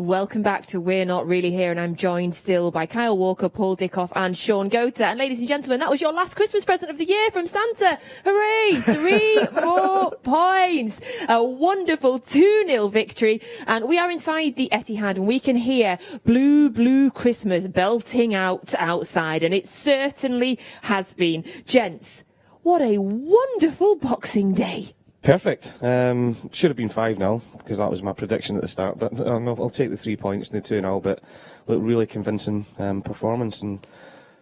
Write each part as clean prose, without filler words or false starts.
welcome back to We're Not Really Here, and I'm joined still by Kyle Walker, Paul Dickov and Shaun Goater. And ladies and gentlemen, that was your last Christmas present of the year from Santa. Hooray! 3 more points. A wonderful 2-0 victory, and we are inside the Etihad and we can hear Blue Blue Christmas belting out outside, and it certainly has been. Gents, what a wonderful Boxing Day. Perfect. Should have been 5-0 because that was my prediction at the start. But I'll take the 3 points and the 2-0. But look, really convincing performance and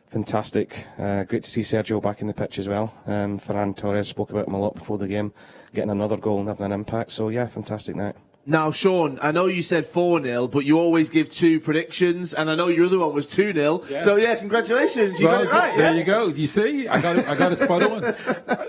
fantastic. Great to see Sergio back in the pitch as well. Ferran Torres, spoke about him a lot before the game, getting another goal and having an impact. So yeah, fantastic night. Now, Shaun, I know you said 4-0, but you always give 2 predictions, and I know your other one was 2-0. Yes. So, yeah, congratulations. You got it right. There you go. You see? I got it spot on.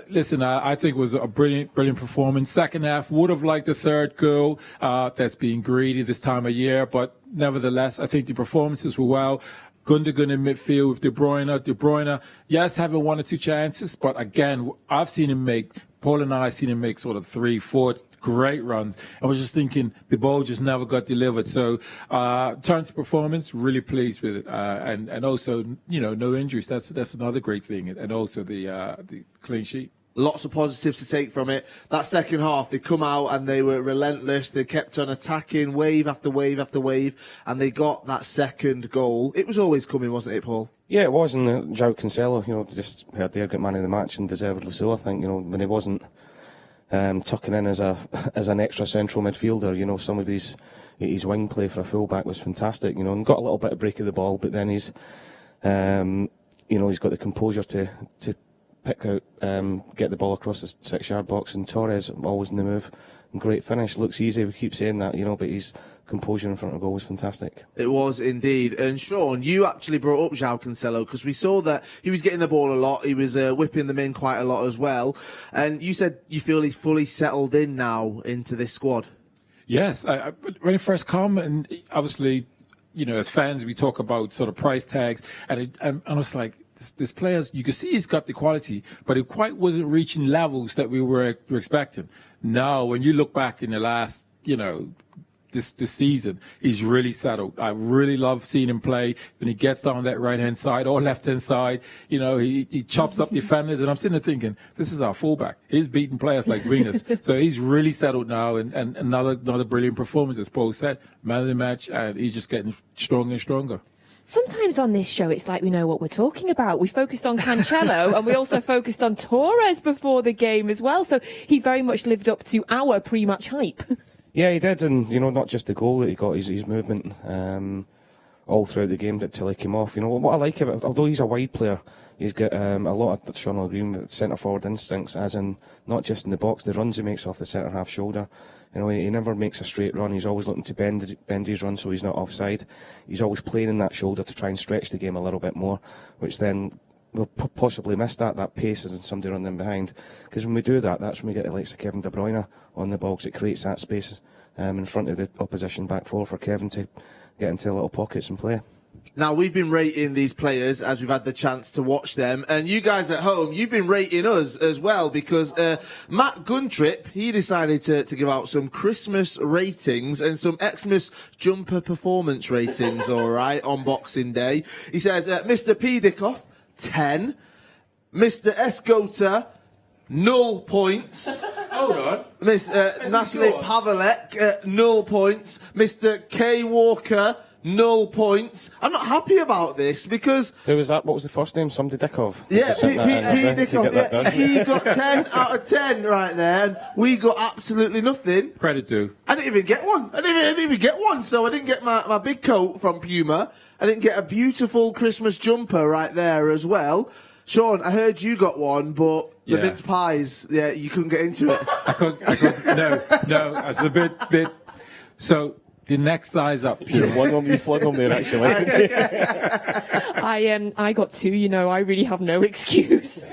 Listen, I think it was a brilliant performance. Second half, would have liked the third goal. That's being greedy this time of year, but nevertheless, I think the performances were well. Gundogan in midfield with De Bruyne, yes, having 1 or 2 chances, but again, Paul and I seen him make sort of 3, 4 great runs. I was just thinking the ball just never got delivered. So, terms of performance, really pleased with it. And also, no injuries. That's another great thing. And also the clean sheet. Lots of positives to take from it. That second half, they come out and they were relentless. They kept on attacking wave after wave after wave, and they got that second goal. It was always coming, wasn't it, Paul? Yeah, it was. And João Cancelo, just heard there, got man of the match, and deservedly so. I think when he wasn't tucking in as an extra central midfielder, some of his wing play for a fullback was fantastic. And got a little bit of break of the ball, but then he's got the composure to pick out, get the ball across the 6-yard box, and Torres always in the move. Great finish. Looks easy. We keep saying that, but his composure in front of goal was fantastic. It was indeed. And Shaun, you actually brought up João Cancelo because we saw that he was getting the ball a lot. He was whipping them in quite a lot as well. And you said you feel he's fully settled in now into this squad. Yes. When it first come, and obviously, as fans, we talk about sort of price tags, and I was like, this players, you can see he's got the quality, but it quite wasn't reaching levels that we were expecting. Now, when you look back in the last, this season, he's really settled. I really love seeing him play when he gets down that right-hand side or left-hand side. He chops up defenders, and I'm sitting there thinking, this is our fullback. He's beating players like wingers. So he's really settled now, and another brilliant performance, as Paul said, man of the match, and he's just getting stronger and stronger. Sometimes on this show, it's like we know what we're talking about. We focused on Cancelo and we also focused on Torres before the game as well. So he very much lived up to our pre-match hype. Yeah, he did. And, not just the goal that he got, his movement all throughout the game till he came off. What I like about it, although he's a wide player, he's got a lot of, Shaun will agree with, centre-forward instincts, as in not just in the box, the runs he makes off the centre-half shoulder. He never makes a straight run. He's always looking to bend his run so he's not offside. He's always playing in that shoulder to try and stretch the game a little bit more, which then we'll possibly miss that pace as somebody running behind. Because when we do that, that's when we get the likes of Kevin De Bruyne on the ball, because it creates that space in front of the opposition back four for Kevin to get into little pockets and play. Now, we've been rating these players as we've had the chance to watch them. And you guys at home, you've been rating us as well, because Matt Guntrip, he decided to give out some Christmas ratings and some Xmas jumper performance ratings, all right, on Boxing Day. He says, Mr. P. Dickov, 10. Mr. S. Goater, 0 points. Hold on. Miss Natalie Pavelek, 0 points. Mr. K. Walker, 0 points. I'm not happy about this because... Who was that? What was the first name? Somebody Dickov. Yeah, P. Dickov. Yeah, he got 10 out of 10 right there, and we got absolutely nothing. Credit due. I didn't even get one. I didn't even get one, so I didn't get my big coat from Puma. I didn't get a beautiful Christmas jumper right there as well. Shaun, I heard you got one, but the mince pies, you couldn't get into it. I couldn't. No, it's a bit. So the next size up. You flung on there actually. I got 2. I really have no excuse.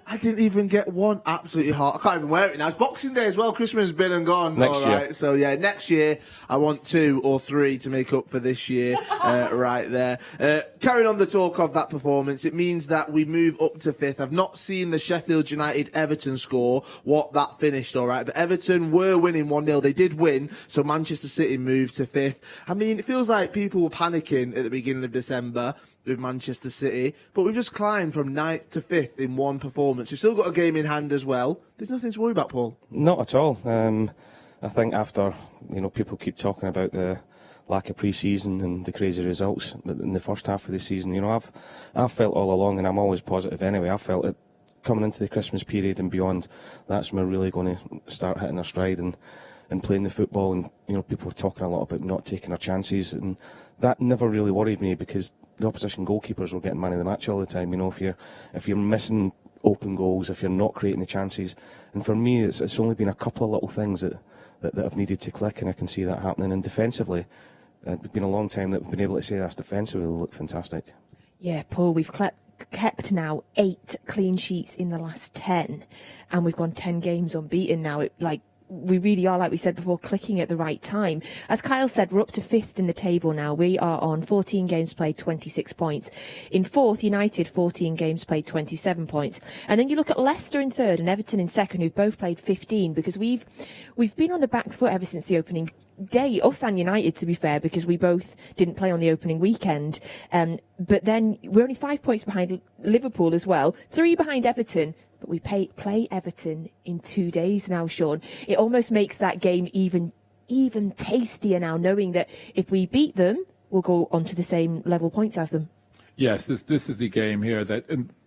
I didn't even get one. Absolutely hot. I can't even wear it now. It's Boxing Day as well. Christmas has been and gone. Next all right. year. So, yeah, next year I want 2 or 3 to make up for this year right there. Carrying on the talk of that performance, it means that we move up to 5th. I've not seen the Sheffield United-Everton score, what that finished, all right. But Everton were winning 1-0. They did win, so Manchester City moved to 5th. I mean, it feels like people were panicking at the beginning of December with Manchester City, but we've just climbed from 9th to 5th in one performance. We've still got a game in hand as well. There's nothing to worry about, Paul. Not at all. I think after, people keep talking about the lack of pre-season and the crazy results in the first half of the season, I've felt all along, and I'm always positive anyway, I felt it coming into the Christmas period and beyond, that's when we're really going to start hitting our stride and playing the football. And people were talking a lot about not taking our chances, and that never really worried me because the opposition goalkeepers were getting man of the match all the time. If you're missing open goals, if you're not creating the chances, and for me it's only been a couple of little things that have needed to click, and I can see that happening. And defensively, it's been a long time that we've been able to say that's defensively look fantastic. Yeah, Paul, we've kept now 8 clean sheets in the last 10, and we've gone 10 games unbeaten now. We really are, like we said before, clicking at the right time. As Kyle said, we're up to 5th in the table now. We are on 14 games played, 26 points. In 4th, United, 14 games played, 27 points. And then you look at Leicester in 3rd and Everton in 2nd, who've both played 15, because we've been on the back foot ever since the opening day. Us and United, to be fair, because we both didn't play on the opening weekend. But then we're only 5 points behind Liverpool as well, 3 behind Everton. But we play Everton in 2 days now, Shaun. It almost makes that game even tastier now, knowing that if we beat them, we'll go onto the same level points as them. Yes, this is the game here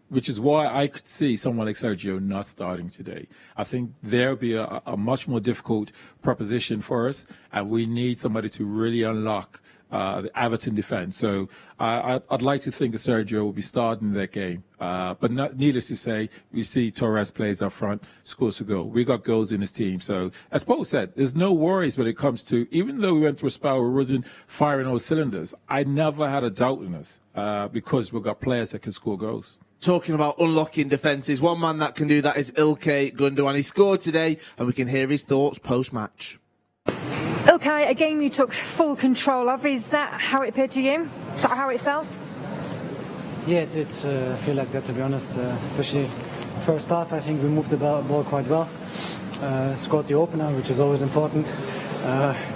which is why I could see someone like Sergio not starting today. I think there'll be a much more difficult proposition for us, and we need somebody to really unlock the Everton defence. So I'd like to think that Sergio will be starting that game. But needless to say, we see Torres plays up front, scores a goal. We got goals in his team. So as Paul said, there's no worries when it comes to, even though we went through a spell where we wasn't firing all cylinders, I never had a doubt in us because we've got players that can score goals. Talking about unlocking defences, one man that can do that is Ilkay Gundogan. He scored today, and we can hear his thoughts post-match. Ilkay, a game you took full control of. Is that how it appeared to you? Is that how it felt? Yeah, it did feel like that, to be honest. Especially first half, I think we moved the ball quite well. Scored the opener, which is always important.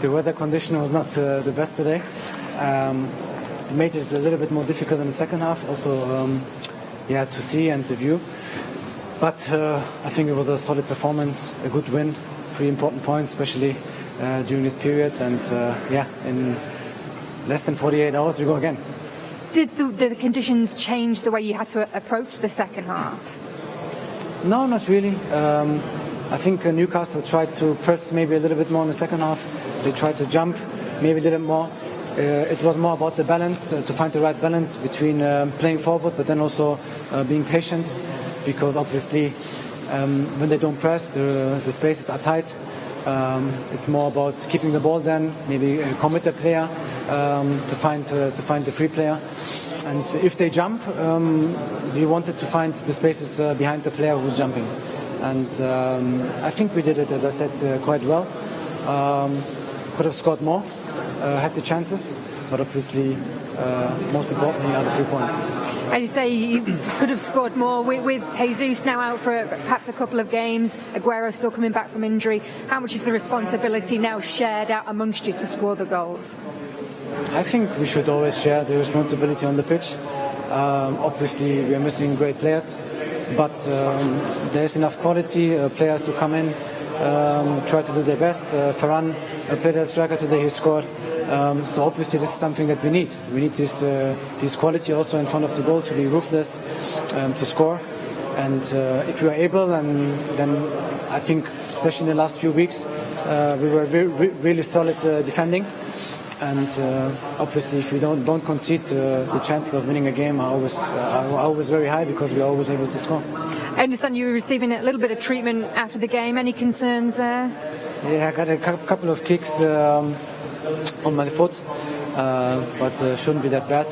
The weather condition was not the best today. Made it a little bit more difficult in the second half. Also, to see and to view. But I think it was a solid performance, a good win, 3 important points, especially during this period. And in less than 48 hours, we go again. Did the conditions change the way you had to approach the second half? No, not really. I think Newcastle tried to press maybe a little bit more in the second half. They tried to jump, maybe a little more. It was more about the balance, to find the right balance between playing forward but then also being patient, because obviously when they don't press, the spaces are tight. It's more about keeping the ball then, maybe commit the player to find the free player. And if they jump, we wanted to find the spaces behind the player who's jumping. And I think we did it, as I said, quite well. Could have scored more. Had the chances, but obviously most importantly are the 3 points. As you say, you could have scored more with Jesus now out for perhaps a couple of games, Aguero still coming back from injury. How much is the responsibility now shared out amongst you to score the goals? I think we should always share the responsibility on the pitch. Obviously we are missing great players, but there's enough quality, players who come in, try to do their best. Ferran played as striker today, he scored. So obviously this is something that we need. We need this quality also in front of the goal, to be ruthless, to score. And if we are able, then I think, especially in the last few weeks, we were really solid defending. And obviously, if we don't concede, the chances of winning a game are always very high, because we're always able to score. I understand you were receiving a little bit of treatment after the game. Any concerns there? Yeah, I got a couple of kicks on my foot, but shouldn't be that bad.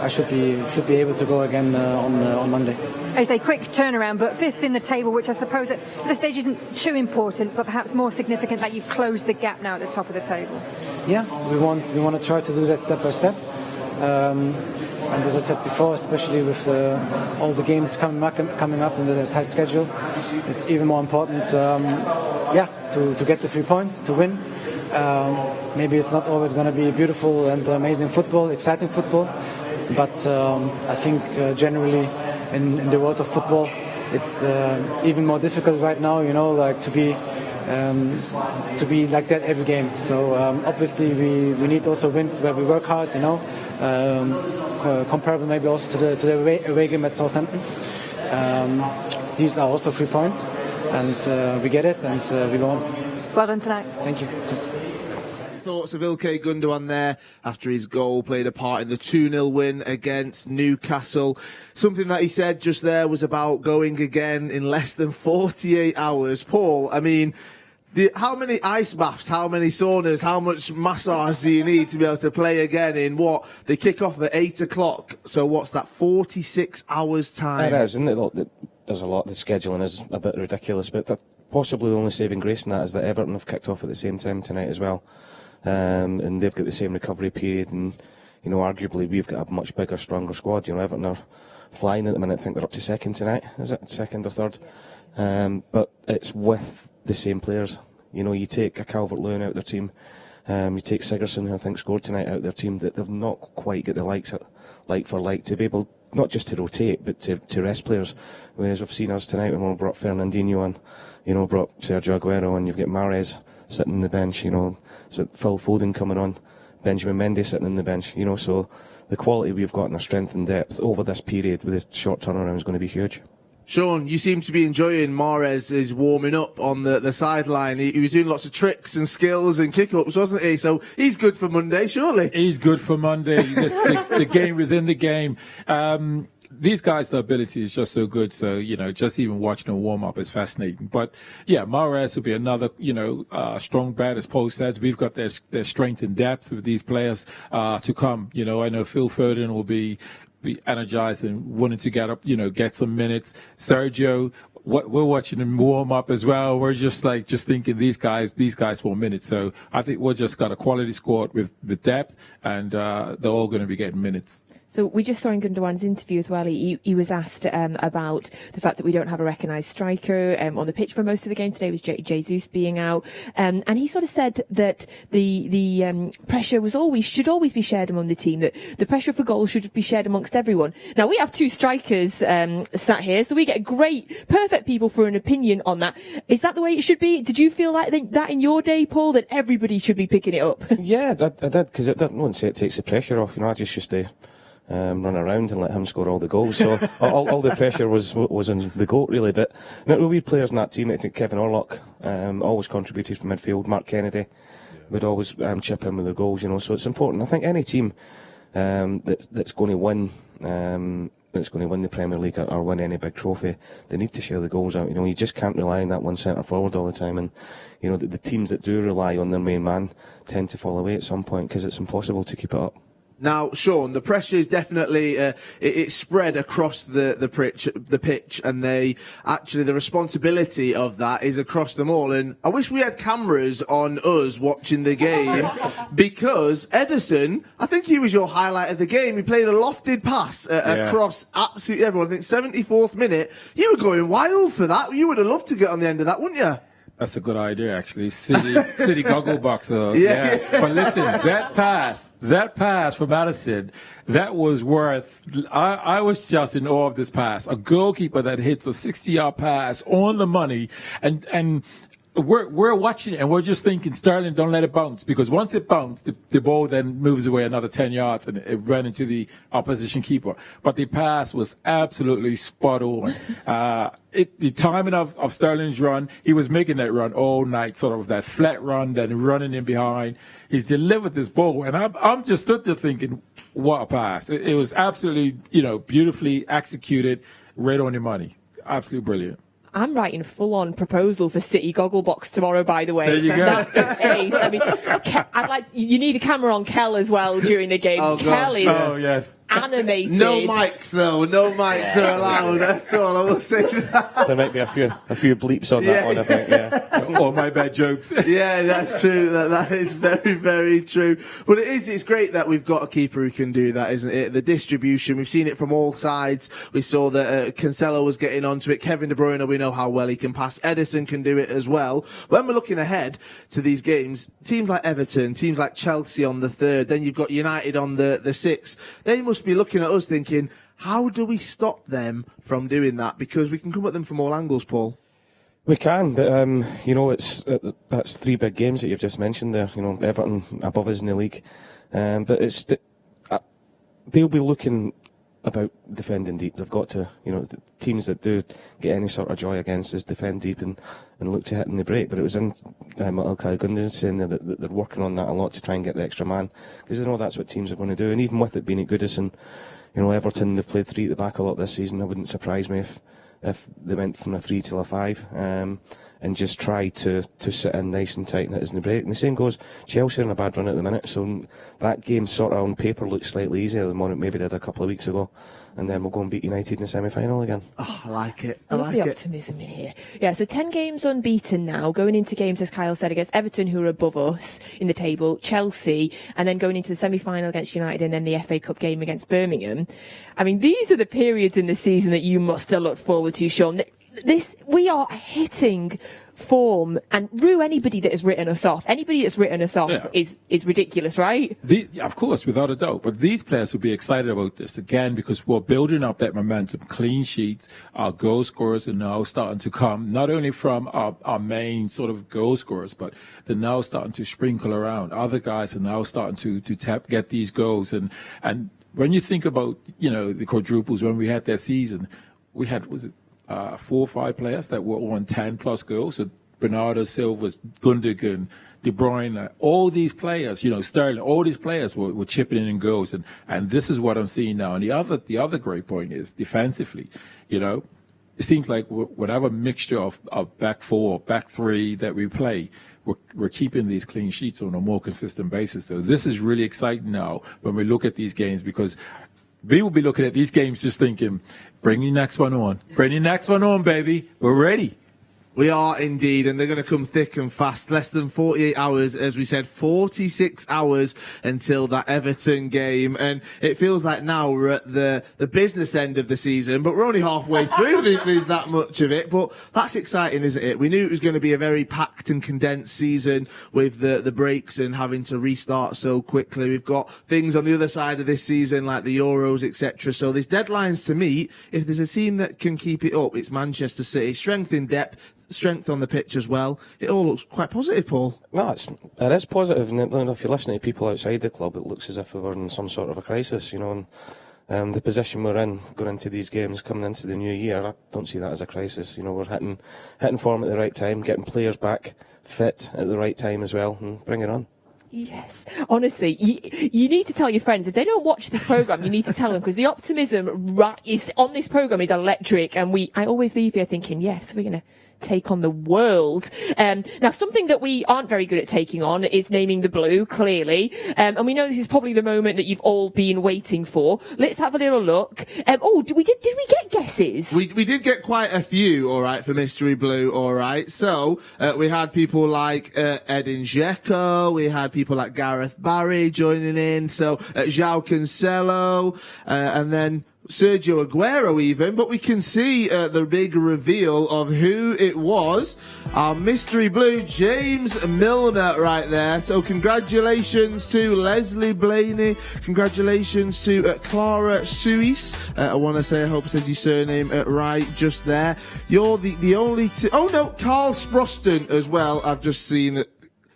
I should be able to go again on Monday. I say quick turnaround, but 5th in the table, which I suppose at this stage isn't too important, but perhaps more significant that you've closed the gap now at the top of the table. Yeah, we want to try to do that step by step. And as I said before, especially with all the games coming up in the tight schedule, it's even more important, to get the 3 points, to win. Maybe it's not always going to be beautiful and amazing football, exciting football, but I think generally in the world of football, it's even more difficult right now. Like to be like that every game. So obviously we need also wins where we work hard. Comparable maybe also to the away game at Southampton. These are also 3 points, and we get it, and we go on. Well done tonight. Thank you. Cheers. Thoughts of Ilkay Gundogan there after his goal played a part in the 2-0 win against Newcastle. Something that he said just there was about going again in less than 48 hours. Paul, I mean, how many ice baths, how many saunas, how much massage do you need to be able to play again in what? They kick off at 8 o'clock, so what's that, 46 hours time? It is, isn't it? There's a lot, the scheduling is a bit ridiculous, but possibly the only saving grace in that is that Everton have kicked off at the same time tonight as well. And they've got the same recovery period, and arguably we've got a much bigger, stronger squad. Everton are flying at the minute. I think they're up to second tonight. Is it second or third? But it's with the same players. You take a Calvert-Lewin out of their team. You take Sigurdsson, who I think scored tonight, out of their team. That they've not quite got the likes like for like to be able not just to rotate but to rest players. Whereas we've seen us tonight when we brought Fernandinho and brought Sergio Aguero, and you've got Mahrez sitting on the bench, so Phil Foden coming on, Benjamin Mendy sitting on the bench, so the quality we've got and our strength and depth over this period with a short turnaround is going to be huge. Sean, you seem to be enjoying Mahrez' warming up on the sideline. He was doing lots of tricks and skills and kick-ups, wasn't he? So he's good for Monday, surely. He's good for Monday. the game within the game. These guys, the ability is just so good. So, just even watching them warm up is fascinating. But yeah, Mahrez will be another, strong bat, as Paul said. We've got their strength and depth with these players, to come. I know Phil Foden will be energized and wanting to get up, get some minutes. Sergio, we're watching him warm up as well. We're just thinking these guys want minutes. So I think we've just got a quality squad with the depth, and they're all going to be getting minutes. So we just saw in Gundogan's interview as well, he was asked about the fact that we don't have a recognised striker on the pitch for most of the game today, with Jesus being out. And he sort of said that the pressure should always be shared among the team, that the pressure for goals should be shared amongst everyone. Now, we have 2 strikers sat here, so we get perfect people for an opinion on that. Is that the way it should be? Did you feel like that in your day, Paul, that everybody should be picking it up? Yeah, I did, because I wouldn't say it takes the pressure off. I just used to run around and let him score all the goals. So all the pressure was on the GOAT, really. But there were players in that team. I think Kevin Orlock always contributed from midfield. Mark Kennedy would always chip in with the goals. So it's important. I think any team that's going to win the Premier League or win any big trophy, they need to share the goals out. You just can't rely on that one centre forward all the time. And the teams that do rely on their main man tend to fall away at some point, because it's impossible to keep it up. Now, Sean, the pressure is definitely it's spread across the pitch, and the responsibility of that is across them all. And I wish we had cameras on us watching the game, because Ederson, I think he was your highlight of the game. He played a lofted pass across absolutely everyone. I think 74th minute, you were going wild for that. You would have loved to get on the end of that, wouldn't you? That's a good idea, actually. City goggle box. Yeah. But listen, that pass from Addison, that was worth. I was just in awe of this pass. A goalkeeper that hits a 60-yard pass on the money, and we're watching it, and we're just thinking, Sterling, don't let it bounce, because once it bounced, the ball then moves away another 10 yards and it ran into the opposition keeper. But the pass was absolutely spot on. The timing of Sterling's run, he was making that run all night, sort of that flat run, then running in behind. He's delivered this ball, and I'm just stood there thinking, what a pass. It was absolutely, beautifully executed, right on the money. Absolutely brilliant. I'm writing a full-on proposal for City Gogglebox tomorrow, by the way. There you go. That is ace. I mean, you need a camera on Kel as well during the games. Oh, Kel is yes. animated. No mics though. No mics are allowed. That's all I will say. There might be a few bleeps on that one, I think. Yeah. Or my bad jokes. Yeah, that's true. That is very, very true. But it's great that we've got a keeper who can do that, isn't it? The distribution, we've seen it from all sides. We saw that Cancelo was getting onto it. Kevin De Bruyne, we know how well he can pass. Edison can do it as well. When we're looking ahead to these games, teams like Everton, teams like Chelsea on the 3rd, then you've got United on the 6th. They must be looking at us thinking, how do we stop them from doing that? Because we can come at them from all angles, Paul. We can, but you know, that's 3 big games that you've just mentioned there. You know, Everton above us in the league, but they'll be looking about defending deep. They've got to, you know, the teams that do get any sort of joy against us defend deep and look to hit in the break. But it was in Ilkay Gundogan saying that they're working on that a lot to try and get the extra man, because they know that's what teams are going to do. And even with it being at Goodison, you know, Everton, they've played 3 at the back a lot this season. It wouldn't surprise me if they went from a 3 to a 5 and just try to sit in nice and tight and hit us in the break. And the same goes, Chelsea are in a bad run at the minute, so that game sort of on paper looks slightly easier than what it maybe did a couple of weeks ago. And then we'll go and beat United in the semi-final again. Oh, I like it. I love the optimism in here. Yeah, so 10 games unbeaten now, going into games, as Kyle said, against Everton, who are above us in the table, Chelsea, and then going into the semi-final against United and then the FA Cup game against Birmingham. I mean, these are the periods in the season that you must have looked forward to, Shaun. We are hitting form, and Rue, anybody that has written us off is ridiculous, right? Of course, without a doubt. But these players will be excited about this again, because we're building up that momentum. Clean sheets, our goal scorers are now starting to come, not only from our main sort of goal scorers, but they're now starting to sprinkle around. Other guys are now starting to get these goals. And when you think about, you know, the quadruples, when we had that season, we had, 4 or 5 players that were on 10 plus goals. So Bernardo Silva's, Gundogan, De Bruyne, all these players, you know, Sterling, all these players were chipping in goals. And this is what I'm seeing now. And the other great point is defensively, you know, it seems like whatever mixture of back 4, back 3 that we play, we're keeping these clean sheets on a more consistent basis. So this is really exciting now when we look at these games, because we will be looking at these games just thinking, bring your next one on. Bring your next one on, baby. We're ready. We are indeed, and they're going to come thick and fast. Less than 48 hours, as we said, 46 hours until that Everton game. And it feels like now we're at the business end of the season, but we're only halfway through. There's that much of it. But that's exciting, isn't it? We knew it was going to be a very packed and condensed season with the breaks and having to restart so quickly. We've got things on the other side of this season, like the Euros, etc. So there's deadlines to meet. If there's a team that can keep it up, it's Manchester City. Strength in depth, strength on the pitch as well. It all looks quite positive, Paul. No, it is positive, and if you're listening to people outside the club, it looks as if we're in some sort of a crisis, you know. And the position we're in going into these games, coming into the new year, I don't see that as a crisis. You know, we're hitting form at the right time, getting players back fit at the right time as well, and bring it on. Yes, honestly, you need to tell your friends. If they don't watch this programme, you need to tell them, because the optimism is on this programme is electric, and I always leave here thinking, yes, we're going to take on the world. Now, something that we aren't very good at taking on is naming the blue, clearly. And we know this is probably the moment that you've all been waiting for. Let's have a little look. Did we get guesses? We did get quite a few, all right, for Mystery Blue, all right. So, we had people like Edin Dzeko, we had people like Gareth Barry joining in, so João Cancelo, and then Sergio Aguero even, but we can see the big reveal of who it was. Our Mystery Blue, James Milner, right there. So congratulations to Leslie Blaney. Congratulations to Clara Suis. I want to say, I hope I said your surname right just there. You're the only oh no, Carl Sproston as well. I've just seen it.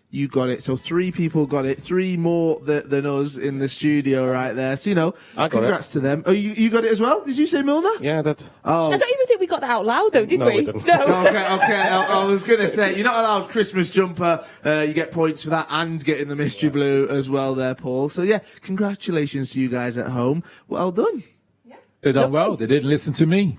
You got it. So 3 people got it. 3 more than us in the studio right there. So, you know, congrats to them. Oh, you got it as well? Did you say Milner? Yeah, I did. Oh. I don't even think we got that out loud, though, did we? No, we didn't. No. Okay. I was going to say, you're not allowed Christmas jumper. You get points for that and getting the Mystery Blue as well there, Paul. So, yeah, congratulations to you guys at home. Well done. They done well. They didn't listen to me.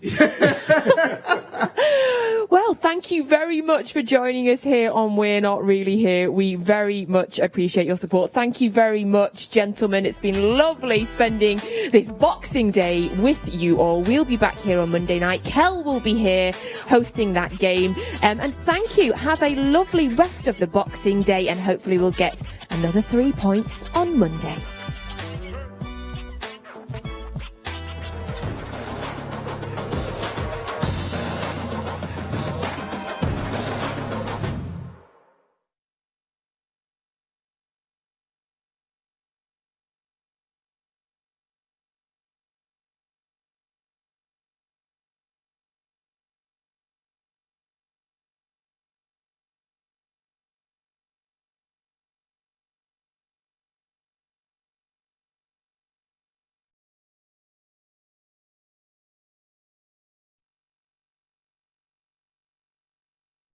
Well, Well, thank you very much for joining us here on We're Not Really Here. We very much appreciate your support. Thank you very much, gentlemen. It's been lovely spending this Boxing Day with you all. We'll be back here on Monday night. Kel will be here hosting that game. And thank you. Have a lovely rest of the Boxing Day, and hopefully we'll get another 3 points on Monday.